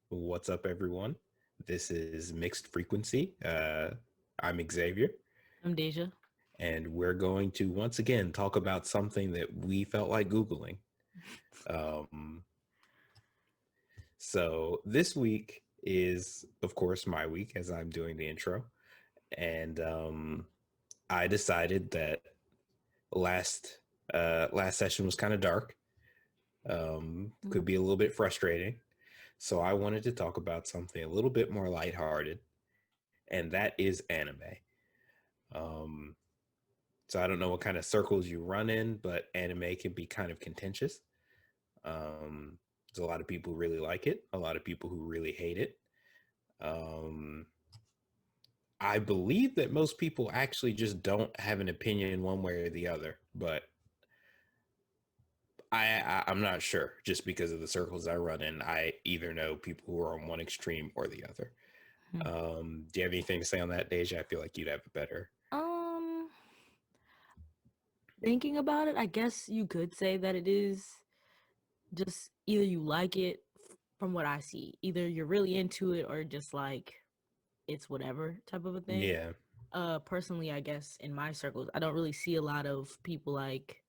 What's up, everyone? This is Mixed Frequency. I'm Xzavier, I'm Deja. and we're going to once again talk about something that we felt like Googling. Um, so, this week is, of course, my week as I'm doing the intro. And I decided that last last session was kind of dark, could be a little bit frustrating. So, I wanted to talk about something a little bit more lighthearted, and that is anime. Um, so I don't know what kind of circles you run in, but anime can be kind of contentious. There's a lot of people who really like it, a lot of people who really hate it. Um, I believe that most people actually just don't have an opinion one way or the other, but I'm not sure just because of the circles I run in. I either know people who are on one extreme or the other. Hmm. Do you have anything to say on that, Deja? I feel like you'd have a better. Um, Thinking about it, I guess you could say that it is just either you like it from what I see. Either you're really into it or just like it's whatever type of a thing. Yeah. Personally, I guess in my circles, I don't really see a lot of people like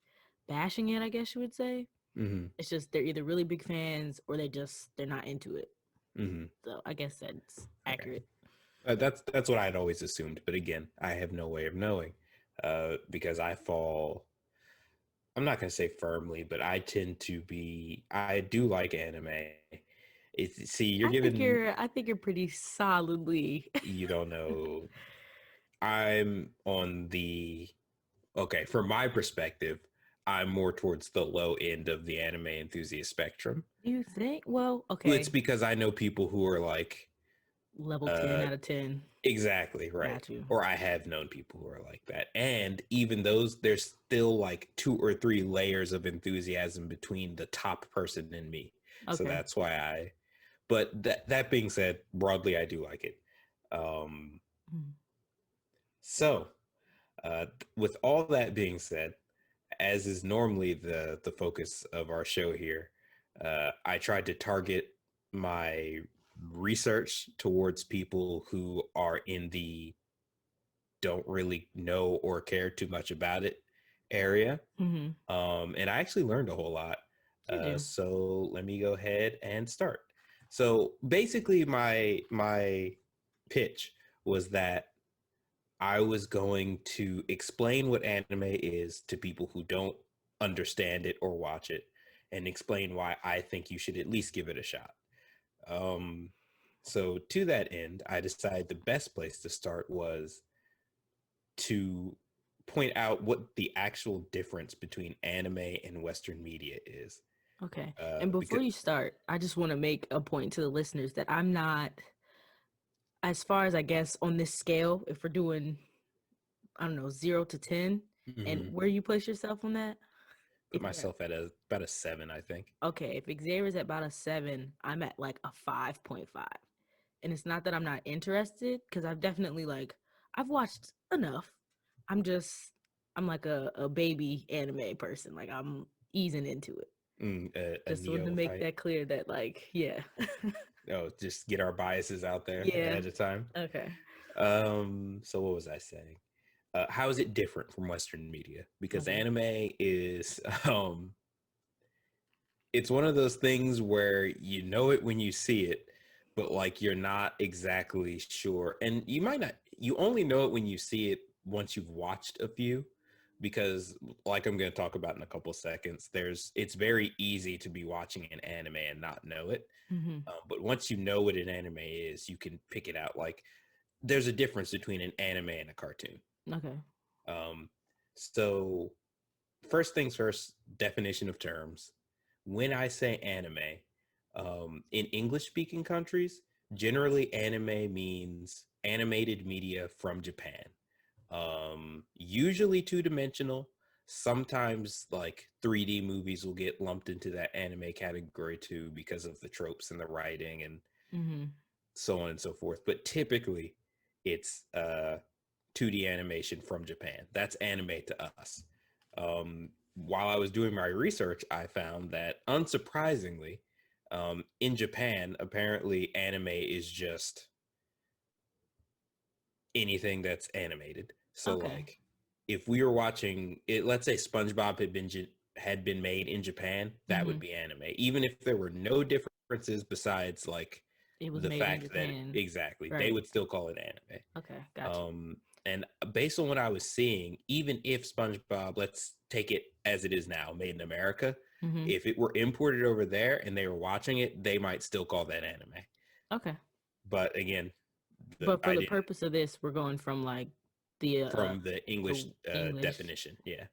bashing it, I guess you would say. Mm-hmm. It's just they're either really big fans or they're not into it. Mm-hmm. So I guess that's Okay. accurate. That's what I'd always assumed, but again, I have no way of knowing, because I fall. I'm not gonna say firmly, but I tend to be. I do like anime. It's see, you're giving. I think you're pretty solidly. You don't know. I'm on the okay. From my perspective, I'm more towards the low end of the anime enthusiast spectrum. You think? Well, It's okay. because I know people who are like, Level 10 uh, out of 10. exactly, right. Got you. Or I have known people who are like that. And even those, there's still like two or three layers of enthusiasm between the top person and me. So Okay. that's why but that being said, broadly, I do like it. Um, Mm. so, with all that being said, as is normally the focus of our show here, I tried to target my research towards people who are in the don't really know or care too much about it area. Mm-hmm. And I actually learned a whole lot. Did you? So let me go ahead and start. So basically, my pitch was that I was going to explain what anime is to people who don't understand it or watch it, and explain why I think you should at least give it a shot. Um, so to that end, I decided the best place to start was to point out what the actual difference between anime and Western media is. Okay. And before Because you start, I just want to make a point to the listeners that I'm not, as far as I guess on this scale, if we're doing, I don't know, 0 to 10, and mhm, where you place yourself on that? put If you're at, myself at about a 7, I think. okay, if Xavier's at about a 7, I'm at like a 5.5. And it's not that I'm not interested, because I've definitely like, I've watched enough. I'm just, I'm like a baby anime person. Like I'm easing into it. A Just wanted to make neophyte. that clear that like, yeah. Oh, just get our biases out there Yeah. ahead of time. Okay. So what was I saying? How is it different from Western media? Because Okay. anime is, um, it's one of those things where you know it when you see it, but like you're not exactly sure. And you might not, you only know it when you see it once you've watched a few, because like I'm going to talk about in a couple seconds, it's very easy to be watching an anime and not know it. Mm-hmm. But once you know what an anime is, you can pick it out. Like there's a difference between an anime and a cartoon. Okay. Um, so first things first, definition of terms. When I say anime, in English speaking countries, generally anime means animated media from Japan. Usually two-dimensional. Sometimes like 3D movies will get lumped into that anime category too because of the tropes and the writing and Mm-hmm. so on and so forth. But typically it's 2D animation from Japan. That's anime to us. While I was doing my research, I found that unsurprisingly, In Japan, apparently anime is just anything that's animated. So Okay. like if we were watching it, let's say SpongeBob had been made in Japan, that would Mm-hmm. be anime. Even if there were no differences besides like It was the made in fact that Japan. exactly they Right. would still call it anime. Okay. Got you. Um and based on what I was seeing, even if SpongeBob, let's take it as it is now, made in America, Mm-hmm. if it were imported over there and they were watching it, they might still call that anime. Okay. But again, But for I the didn't purpose of this, we're going from like the uh from the English the English. definition, yeah,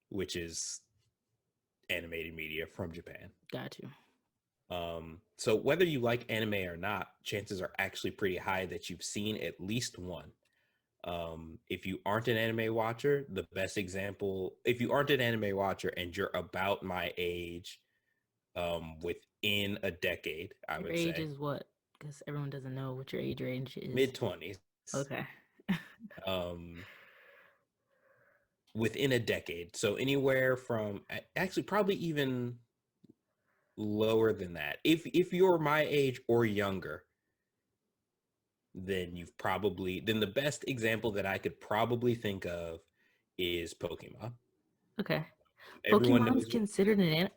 which is animated media from Japan. Got you. So whether you like anime or not, chances are actually pretty high that you've seen at least one. If you aren't an anime watcher, the best example, if you aren't an anime watcher and you're about my age, within a decade, I Your would age say is what? Because everyone doesn't know what your age range is. mid 20s. Okay. Um, Within a decade. So anywhere from actually probably even lower than that. If you're my age or younger, then the best example that I could probably think of is Pokemon. Okay. Everyone Pokemon's knows what. considered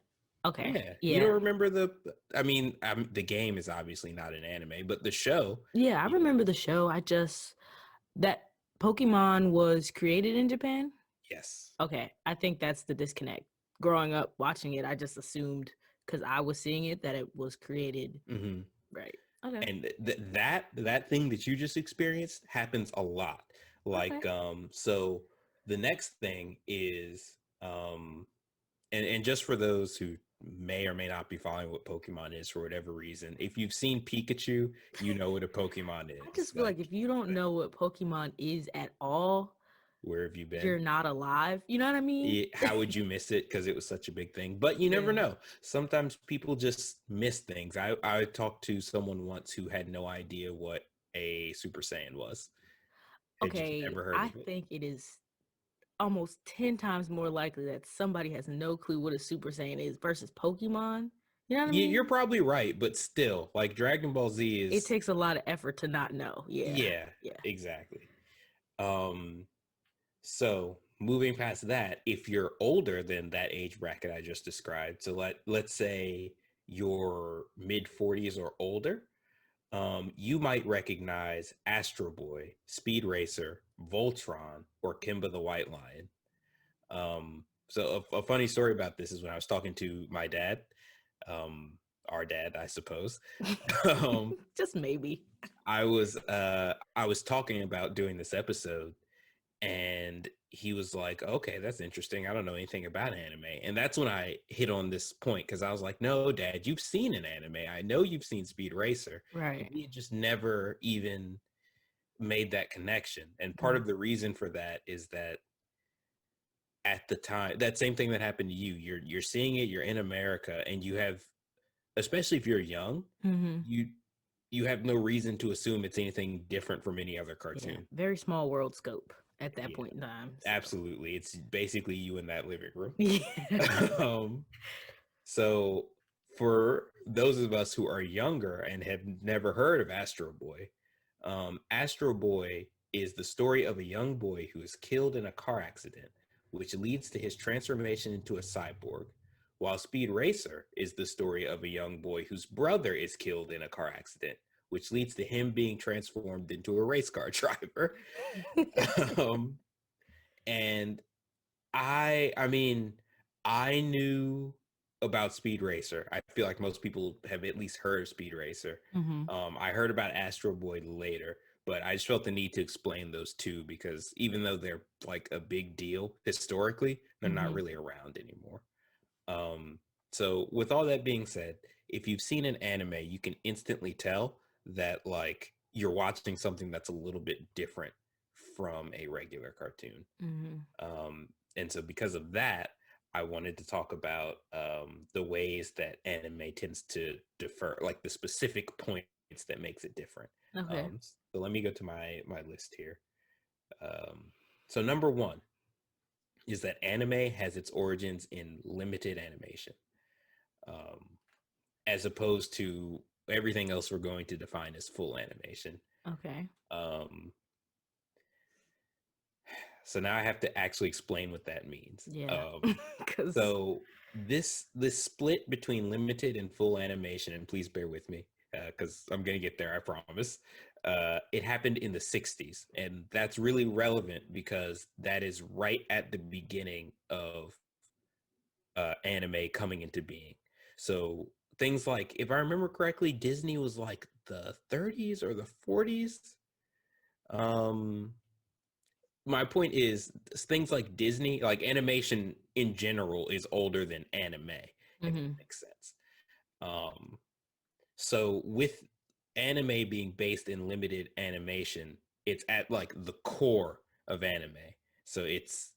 Okay. Yeah, you Yeah. don't remember the. I mean, the game is obviously not an anime, but the show. Yeah, I You remember know, the show. I just that Pokemon was created in Japan. yes. Okay. I think that's the disconnect. Growing up watching it, I just assumed because I was seeing it that it was created. Hmm. Right. Okay. And that thing that you just experienced happens a lot. Okay. Like, so the next thing is, and just for those who may or may not be following what Pokemon is for whatever reason, if you've seen Pikachu, you know what a Pokemon I is. just feel like if you don't Like, know what Pokemon is at all, where have you been? you're not alive. You know what I mean? How would you miss it because it was such a big thing? But you never Yeah. know. Sometimes people just miss things. I talked to someone once who had no idea what a Super Saiyan was. Had just Okay. never heard I of it. think it is almost 10 times more likely that somebody has no clue what a Super Saiyan is versus Pokemon. You know what I You're mean? probably right, but still, like Dragon Ball Z It is, takes a lot of effort to not know. Yeah. yeah, Yeah. exactly. Um, so moving past that, if you're older than that age bracket I just described, so let's say you're mid 40s or older, you might recognize Astro Boy, Speed Racer, Voltron, or Kimba the White Lion. So a funny story about this is when I was talking to my dad, um, our dad, I suppose. um, Just maybe. I was talking about doing this episode, and he was like, "Okay, that's interesting. I don't know anything about anime." And that's when I hit on this point because I was like, "No, Dad, you've seen an anime. I know you've seen Speed Racer." And Right. we had just never even made that connection. And part Mm. of the reason for that is that at the time, that same thing that happened to you, you're seeing it, you're in America, and you have, especially if you're young, Mm-hmm. you you have no reason to assume it's anything different from any other Yeah. cartoon. Very small world scope at that Yeah, point in time. So, absolutely. It's basically you in that living room. yeah. um, so for those of us who are younger and have never heard of Astro Boy, Astro Boy is the story of a young boy who is killed in a car accident, which leads to his transformation into a cyborg. While Speed Racer is the story of a young boy whose brother is killed in a car accident, which leads to him being transformed into a race car driver. um, and I mean, I knew about Speed Racer. I feel like most people have at least heard of Speed Racer. Mm-hmm. I heard about Astro Boy later, but I just felt the need to explain those two because even though they're like a big deal historically, they're not Mm-hmm. really around anymore. Um, so with all that being said, if you've seen an anime, you can instantly tell that like you're watching something that's a little bit different from a regular cartoon. Mm-hmm. And so because of that, I wanted to talk about the ways that anime tends to differ, like the specific points that makes it different. Okay. So let me go to my list here. Um, so number one is that anime has its origins in limited animation. Um, as opposed to everything else we're going to define as full animation. Okay. Um, so now I have to actually explain what that means. Yeah. Because So this split between limited and full animation, and please bear with me because I'm gonna get there, I promise. It happened in the 60s, and that's really relevant because that is right at the beginning of anime coming into being. So things like, if I remember correctly, Disney was like the 30s or the 40s. Um, my point is things like Disney, like animation in general, is older than anime, if that mm-hmm. makes sense. Um, so with anime being based in limited animation, it's at like the core of anime. So it's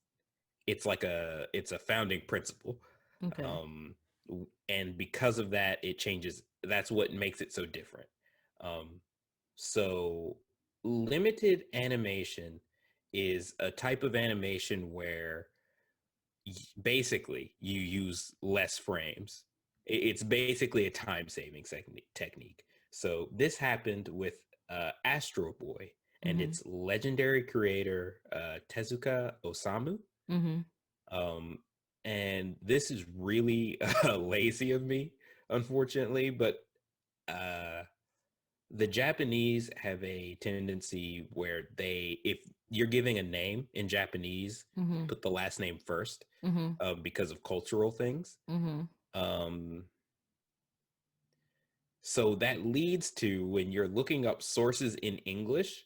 a founding principle. Okay. Um, and because of that, it changes. That's what makes it so different. Um, so limited animation is a type of animation where basically you use less frames. It's basically a time saving technique. So this happened with Astro Boy and Mm-hmm. its legendary creator Tezuka Osamu. Mm-hmm. Um, and this is really lazy of me, unfortunately, but uh, the Japanese have a tendency where if you're giving a name in Japanese, Mm-hmm. they put the last name first Mm-hmm. because of cultural things. Mm-hmm. Um, so that leads to when you're looking up sources in English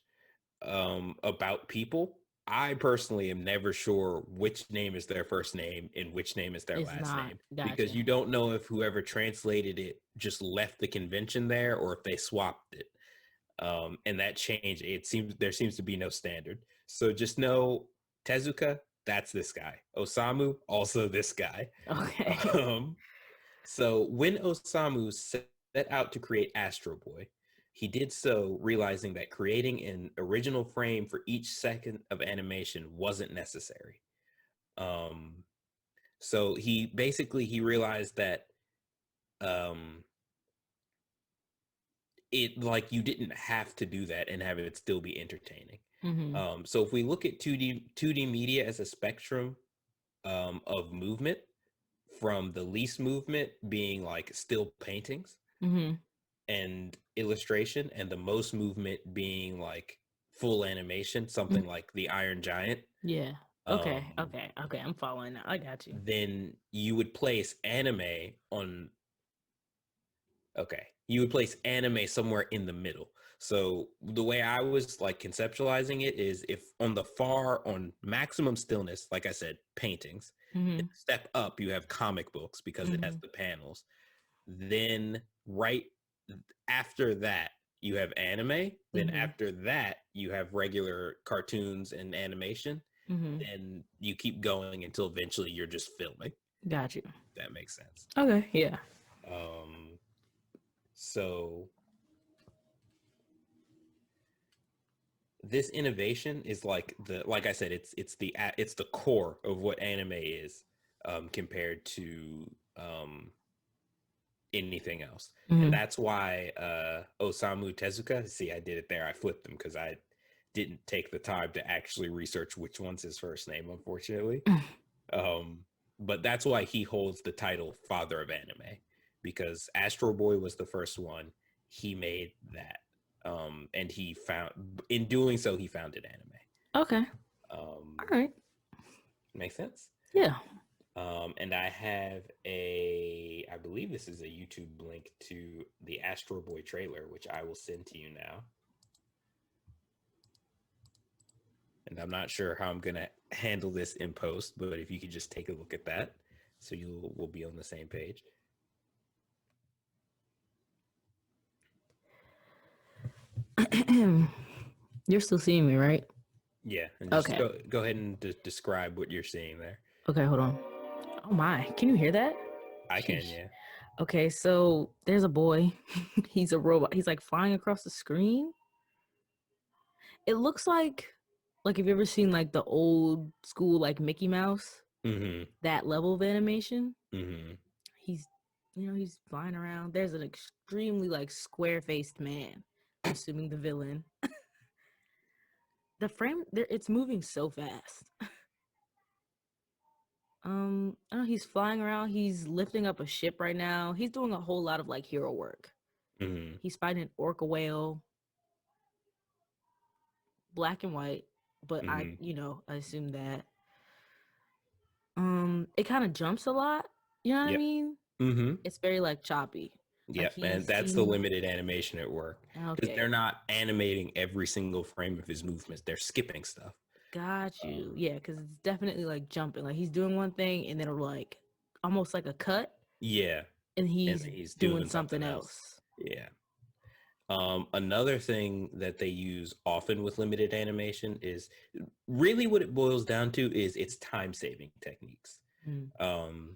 about people, I personally am never sure which name is their first name and which name is their It's last not. name because Gotcha. you don't know if whoever translated it just left the convention there or if they swapped it. And that changed. There seems to be no standard. So just know Tezuka, that's this guy. Osamu, also this guy. Okay. Um, so when Osamu set out to create Astro Boy, he did so realizing that creating an original frame for each second of animation wasn't necessary. Um, so he realized that um, it like you didn't have to do that and have it still be entertaining. Mm-hmm. So if we look at 2D media as a spectrum of movement, from the least movement being like still paintings Mm-hmm. and illustration, and the most movement being like full animation, Mm-hmm. something like the Iron Giant, Yeah. Okay. um, Okay. Okay. I'm following now. I got you. then you would place anime on okay, you would place anime somewhere in the middle. So the way I was like conceptualizing it is if on maximum stillness, like I said, paintings, Mm-hmm. step up, you have comic books because it has Mm-hmm. the panels. Then right after that, you have anime. Then Mm-hmm. after that, you have regular cartoons and animation. Mm-hmm. Then you keep going until eventually you're just filming. Got you. That makes sense. Okay. Yeah. Um, so this innovation is like I said, it's the core of what anime is compared to anything else. And Mm-hmm. that's why Osamu Tezuka, see, I did it there. I flipped them because I didn't take the time to actually research which one's his first name, unfortunately. Um, but that's why he holds the title Father of Anime, because Astro Boy was the first one. He made that. And in doing so, he founded anime. Okay. Um, All right. makes sense. Yeah. And I believe this is a YouTube link to the Astro Boy trailer, which I will send to you now. And I'm not sure how I'm going to handle this in post, but if you could just take a look at that so we'll be on the same page. You're still seeing me, right? Yeah, and just Okay. go ahead and describe what you're seeing there. Okay, hold on. Oh my. Can you hear that? I can, Sheesh. yeah. Okay, so there's a boy. He's a robot. He's like flying across the screen. It looks like have you ever seen like the old school like Mickey Mouse? Mm-hmm. That level of animation. Mm-hmm. He's He's flying around. There's an extremely like square-faced man. I'm assuming the villain. The frame there, it's moving so fast. I don't know, he's flying around. He's lifting up a ship right now. He's doing a whole lot of like hero work. Mm-hmm. He's fighting an orca whale, black and white. But Mm-hmm. I assume that. It kind of jumps a lot. You know what I Yep. mean? Mm-hmm. It's very like choppy. Like Yep. he And that's the seems limited animation at work because they're okay. not animating every single frame of his movements. They're skipping stuff. Got you. Um, Yeah, because it's definitely like jumping. Like he's doing one thing and then it'll like almost like a cut yeah. and And he's he's doing doing something something else. else. Yeah. Another thing that they use often with limited animation is really what it boils down to is it's time saving techniques. Mm. Um,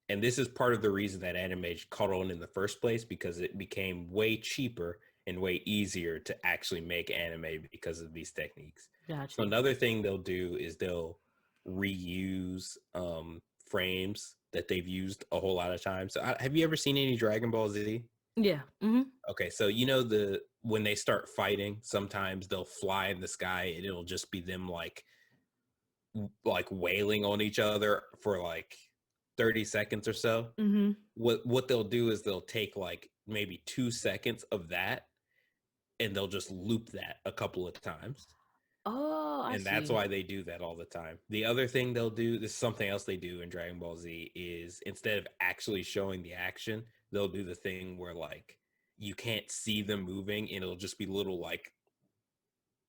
and this is part of the reason that anime caught on in the first place because it became way cheaper and way easier to actually make anime because of these techniques. Got So you. another thing they'll do is they'll reuse frames that they've used a whole lot of times. So have you ever seen any Dragon Ball Z? Yeah. Mm-hmm. Okay, so you know the when they start fighting, sometimes they'll fly in the sky and it'll just be them like wailing on each other for like 30 seconds or so. Mm-hmm. What they'll do is they'll take like maybe 2 seconds of that and they'll just loop that a couple of times. Oh, I And that's see. why they do that all the time. The other thing they'll do, this is something else they do in Dragon Ball Z, is instead of actually showing the action, they'll do the thing where like you can't see them moving and it'll just be little like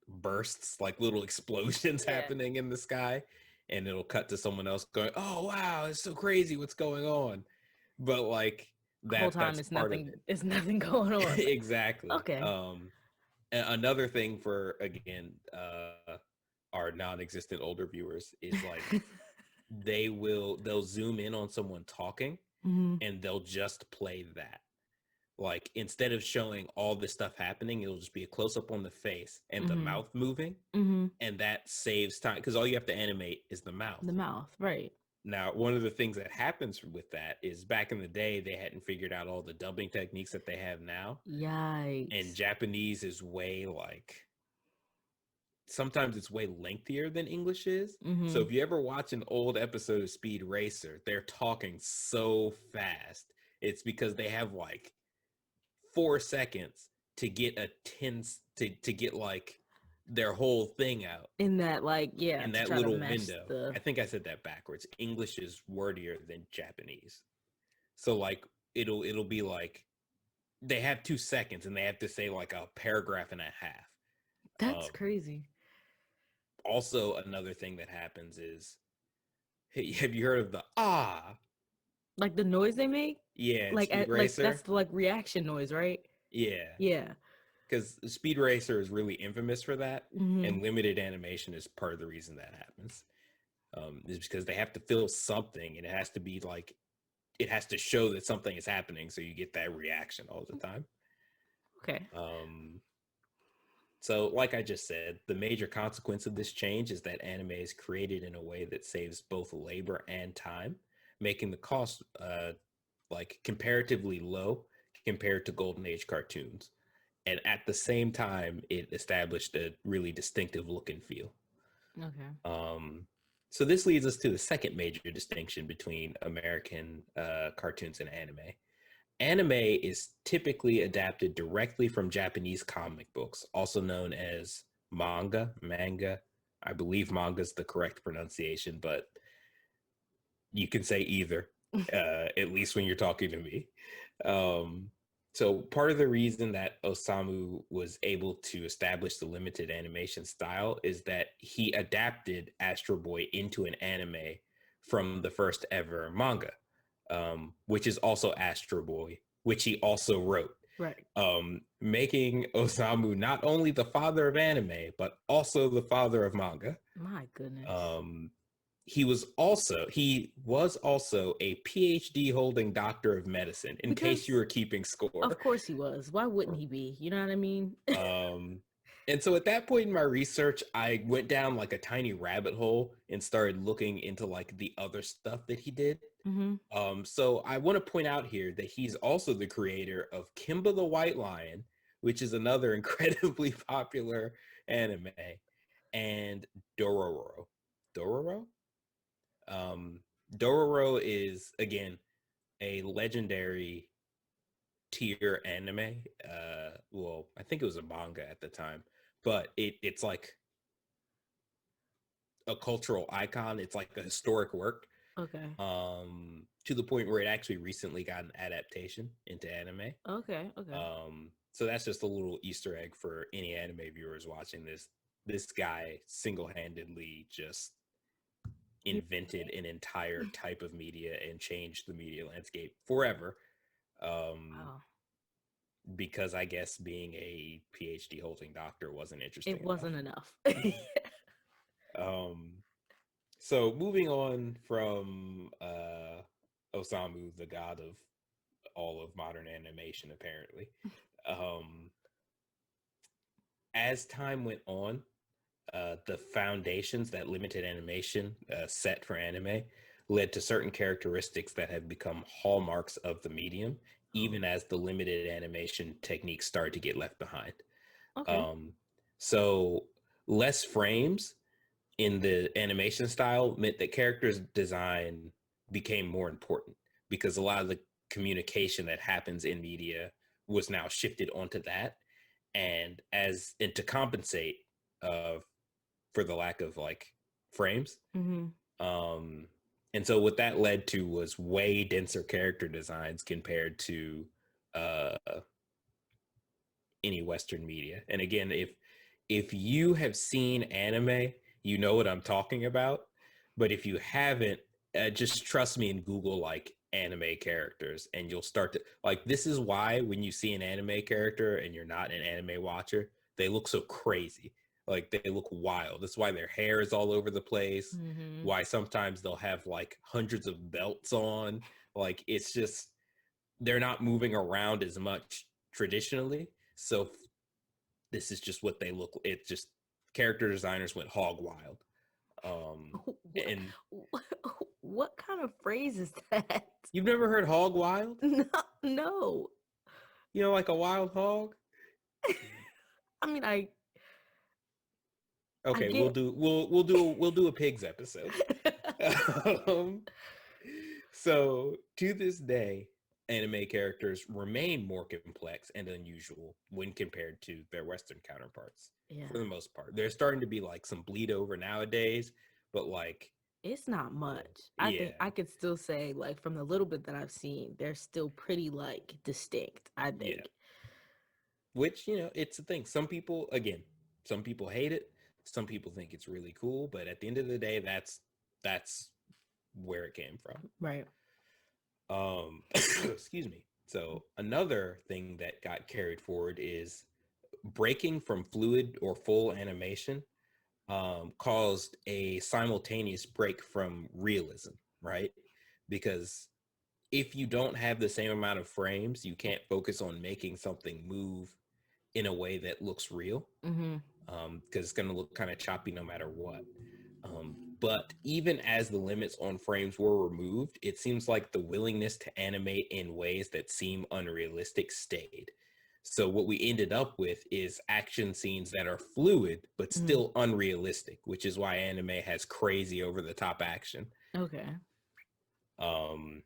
bursts, like little explosions Yeah. happening in the sky, and it'll cut to someone else going, "Oh wow, it's so crazy what's going on." But like Whole time that's it's part of nothing. It's nothing going on. it. Exactly. Okay. Another thing for again our non-existent older viewers is like they'll zoom in on someone talking Mm-hmm. and they'll just play that. Like instead of showing all this stuff happening, it'll just be a close up on the face and the Mm-hmm. mouth moving, Mm-hmm. and that saves time because all you have to animate is the mouth. The mouth, right? Now, one of the things that happens with that is back in the day they hadn't figured out all the dubbing techniques that they have now, and Yikes. Japanese is way like sometimes it's way lengthier than English is. So Mm-hmm. if you ever watch an old episode of Speed Racer, they're talking so fast. It's because they have like 4 seconds to get a 10 to get like their whole thing out In that, like, yeah, in to that try to little match window. the. I think I said that backwards. English is wordier than Japanese. So like it'll be like they have 2 seconds and they have to say like a paragraph and a half. That's Um, crazy. Also another thing that happens is hey, have you heard of the ah? Like the noise they make, Yeah, in like Speed that's Racer. the like reaction noise, right? Yeah, Yeah. because Speed Racer is really infamous for that, Mm-hmm. and limited animation is part of the reason that happens. Is because they have to fill something, and it has to be like it has to show that something is happening, so you get that reaction all the time. Okay. Um, so, like I just said, the major consequence of this change is that anime is created in a way that saves both labor and time, making the cost like comparatively low compared to Golden Age cartoons. And at the same time, it established a really distinctive look and feel. Okay. Um, so this leads us to the second major distinction between American cartoons and anime. Anime is typically adapted directly from Japanese comic books, also known as manga. I believe manga is the correct pronunciation, but you can say either, at least when you're talking to me. Um, so part of the reason that Osamu was able to establish the limited animation style is that he adapted Astro Boy into an anime from the first ever manga, which is also Astro Boy, which he also wrote, Right. making Osamu not only the father of anime, but also the father of manga. My goodness. Um, he was also a PhD holding doctor of medicine. In case you Because were keeping of score, course he was. Why wouldn't he be? You know what I mean? um, And so at that point in my research, I went down like a tiny rabbit hole and started looking into like the other stuff that he did. Mm-hmm. So I want to point out here that he's also the creator of Kimba the White Lion, which is another incredibly popular anime, and Dororo. Dororo? Um, Dororo is again a legendary tier anime. Well, I think it was a manga at the time, but it's like a cultural icon. It's like a historic work. Okay. To the point where it actually recently got an adaptation into anime. Okay. Okay. So that's just a little Easter egg for any anime viewers watching this. This guy single-handedly just invented an entire type of media and changed the media landscape forever. Um, Wow. because I guess being a PhD holding doctor wasn't interesting It enough. wasn't enough. Um, so moving on from Osamu, the god of all of modern animation, apparently. Um, as time went on, the foundations that limited animation set for anime led to certain characteristics that have become hallmarks of the medium, Oh, even as the limited animation techniques started to get left behind. okay. Um, so less frames in the animation style meant that characters design became more important because a lot of the communication that happens in media was now shifted onto that, and to compensate uh, for the lack of like frames. Mm-hmm. um and so what that led to was way denser character designs compared to uh any Western media. And again, if you have seen anime, you know what I'm talking about. But if you haven't, just trust me and Google like anime characters, and you'll start to like. This is why when you see an anime character and you're not an anime watcher, they look so crazy. Like they look wild. That's why their hair is all over the place. Mm-hmm. Why sometimes they'll have like hundreds of belts on. Like it's just they're not moving around as much traditionally. So this is just what they look. It just character designers went hog wild. Um, What, and what kind of phrase is that? you've never heard hog wild? No, no. You know, like a wild hog. I mean, I Okay, get. we'll do a pigs episode. um, so to this day, anime characters remain more complex and unusual when compared to their Western counterparts. For the Yeah, most part, there's starting to be like some bleed over nowadays, but like, it's not much. I think yeah, I could still say, like, from the little bit that I've seen, they're still pretty like distinct. I yeah. think. Which, you know, it's a thing. Some people, again, some people hate it. Some people think it's really cool, but at the end of the day, that's where it came from. Right. Excuse me. So another thing that got carried forward is breaking from fluid or full animation caused a simultaneous break from realism, right? Because if you don't have the same amount of frames, you can't focus on making something move in a way that looks real, Mm-hmm. because it's going to look kind of choppy no matter what. But even as the limits on frames were removed, it seems like the willingness to animate in ways that seem unrealistic stayed. So what we ended up with is action scenes that are fluid but Mm-hmm. still unrealistic, which is why anime has crazy over the top action. Okay. Um,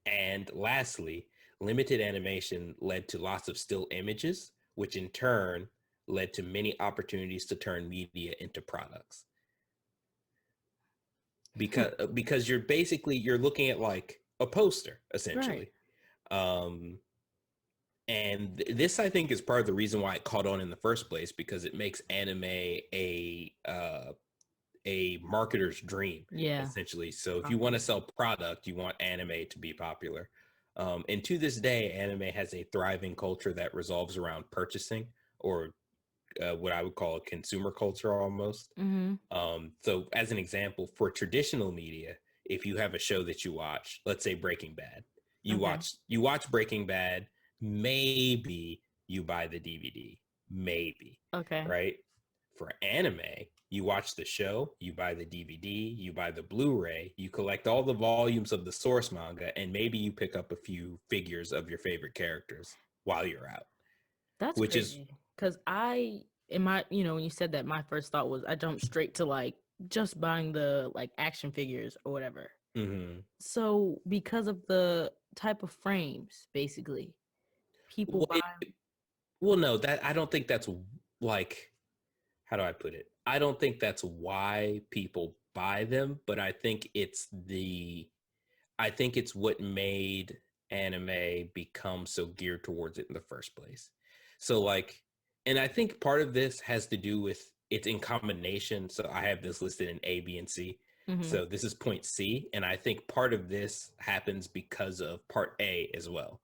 and lastly, limited animation led to lots of still images, which in turn led to many opportunities to turn media into products. Because you're looking at like a poster Right. essentially. Um, and this I think is part of the reason why it caught on in the first place, because it makes anime a marketer's dream Yeah. essentially. So if you want to Profitable. sell product, you want anime to be popular. And to this day, anime has a thriving culture that revolves around purchasing, or what I would call a consumer culture almost. Mm-hmm. So as an example, for traditional media, if you have a show that you watch, let's say Breaking Bad, Okay. you watch Breaking Bad, maybe you buy the DVD. maybe, Okay. right? For anime, you watch the show, you buy the DVD, you buy the Blu-ray, you collect all the volumes of the source manga, and maybe you pick up a few figures of your favorite characters while you're out, That's which is crazy. Cause in my, when you said that, my first thought was I jumped straight to like just buying the like action figures or whatever. mhm. So because of the type of frames, basically, people Well, buy. well, no, that I don't think that's like, how do I put it? I don't think that's why people buy them, but I think it's what made anime become so geared towards it in the first place. So like, and I think part of this has to do with it's in combination. So I have this listed in A, B, and C. Mm-hmm. So this is point C, and I think part of this happens because of part A as well,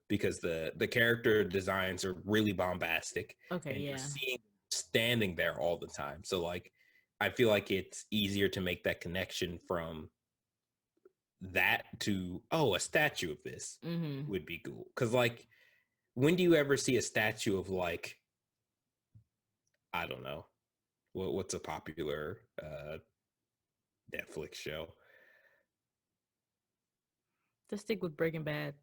because the character designs are really bombastic, Okay, and you're yeah. seeing standing there all the time. So like, I feel like it's easier to make that connection from that to, oh, a statue of this Mm-hmm. would be cool. Because like, when do you ever see a statue of like, I don't know, what's a popular Netflix show? Let's stick with Breaking Bad.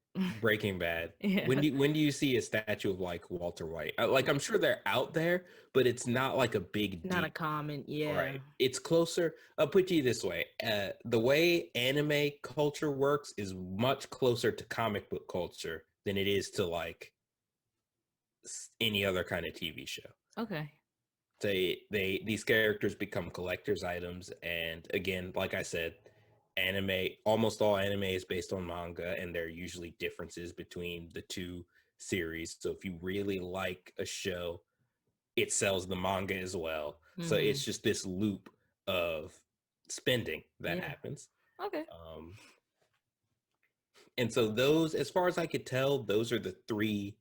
Breaking Bad. Yeah. When do you see a statue of like Walter White? Like, I'm sure they're out there, but it's not like a big Not deal. a comment, All yeah. right, it's closer. I'll put you this way: the way anime culture works is much closer to comic book culture than it is to like any other kind of TV show. Okay. These characters become collectors items, and again, like I said, anime, almost all anime is based on manga, and there are usually differences between the two series. So if you really like a show, it sells the manga as well. So Mm-hmm. it's just this loop of spending that Yeah. happens. Okay. um, and so those, as far as I could tell, those are the three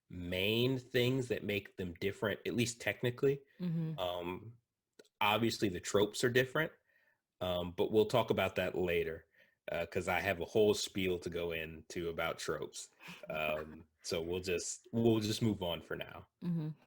main things that make them different, at least technically. Mm-hmm. um, Obviously the tropes are different, but we'll talk about that later, because I have a whole spiel to go into about tropes. So we'll just move on for now. Mm-hmm.